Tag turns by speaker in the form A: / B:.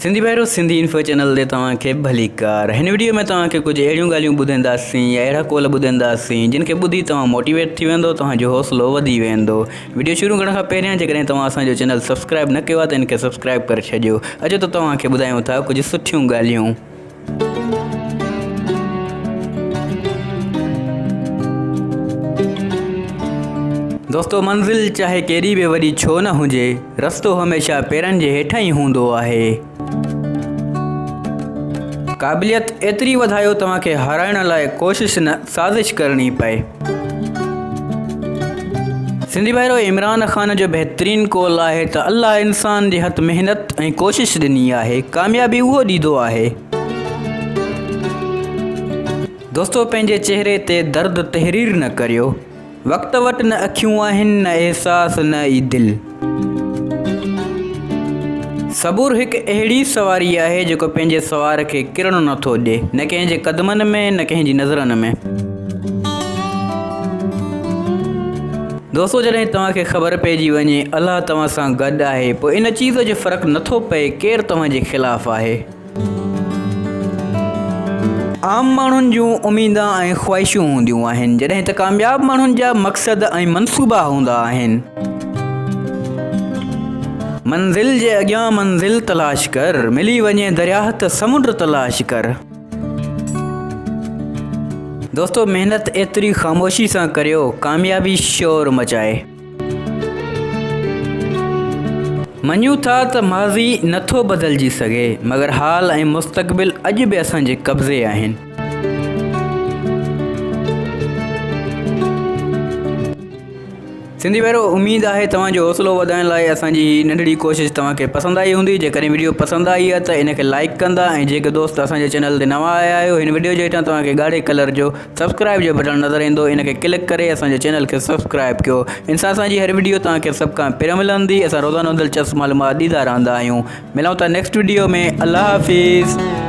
A: Sindhi भाइरो Sindhi info channel ते तव्हांखे भली कार। हिन वीडियो में तव्हांखे कुछ अहिड़ियूं ॻाल्हियूं ॿुधाईंदासीं या अहिड़ा कॉल ॿुधाईंदासीं जिन खे ॿुधी तव्हां मोटिवेट थी वेंदो, तव्हांजो हौसलो वधी वेंदो। वीडियो शुरू करण खां पहिरियां जेकॾहिं तव्हां असांजो चैनल सब्सक्राइब न कयो आहे त इनखे सब्सक्राइब करे छॾियो। अचो त तव्हांखे ॿुधायूं था कुछ सुठियूं ॻाल्हियूं। दोस्तों, मंज़िल चाहे केॾी बि वॾी छो न हुजे, रस्तो हमेशह पेरनि जे हेठां ई हूंदो आहे। क़ाबिलियत एतिरी वधायो तव्हांखे हाराइण लाइ कोशिश न साज़िश करणी पए। सिंधी भाइरो इमरान ख़ान जो बहितरीन कॉल आहे त अल्लाह इंसान जे हथ महिनत ऐं कोशिश ॾिनी आहे, कामयाबी उहो ॾींदो आहे। दोस्तो, पंहिंजे चहिरे ते दर्द तहरीर न करियो। वक़्त वटि न अखियूं आहिनि, न एहसास, न ई दिलि। सबुर हिकु अहिड़ी सवारी आहे जेको पंहिंजे सवार खे किरणु नथो ॾिए, न कंहिंजे क़दमनि में न कंहिंजी नज़रनि में। दोस्तो, जॾहिं तव्हांखे ख़बर पइजी वञे अल्लाह तव्हां सां गॾु आहे, पोइ इन चीज़ जो फ़र्क़ु नथो पए केरु तव्हांजे ख़िलाफ़ु आहे। आम माण्हुनि जूं उमीदां ऐं ख़्वाहिशूं हूंदियूं आहिनि, जॾहिं त कामयाब माण्हुनि जा मक़सद ऐं मनसूबा हूंदा आहिनि। मंज़िल जे अॻियां मंज़िल तलाश कर, मिली वञे दरिया त समुंड तलाश कर। दोस्तो, महिनत एतिरी ख़ामोशी सां करियो, कामयाबी शोर मचाए। मञूं था त माज़ी नथो बदिलजी सघे, मगर हाल ऐं मुस्तक़बिल अॼु बि असांजे कब्ज़े आहिनि। सिंधी भाइरो, उमेद आहे तव्हांजो हौसलो वधाइण लाइ असांजी नंढड़ी कोशिश तव्हांखे पसंदि आई हूंदी। जेकॾहिं वीडियो पसंदि आई आहे त इनखे लाइक कंदा, ऐं जेके दोस्त असांजे चैनल ते नवां आया आहियो, हिन वीडियो जे हेठां तव्हांखे ॻाढ़े कलर जो सब्सक्राइब जो बटन नज़र ईंदो, इनखे क्लिक करे असांजे चैनल खे सब्सक्राइब कयो। इन सां असांजी हर वीडियो तव्हांखे सभ खां पहिरियों मिलंदी। असां रोज़ानो दिलचस्प मालूमात ॾींदा रहंदा आहियूं। मिलूं था नेक्स्ट वीडियो में। अल्लाह हाफ़िज़।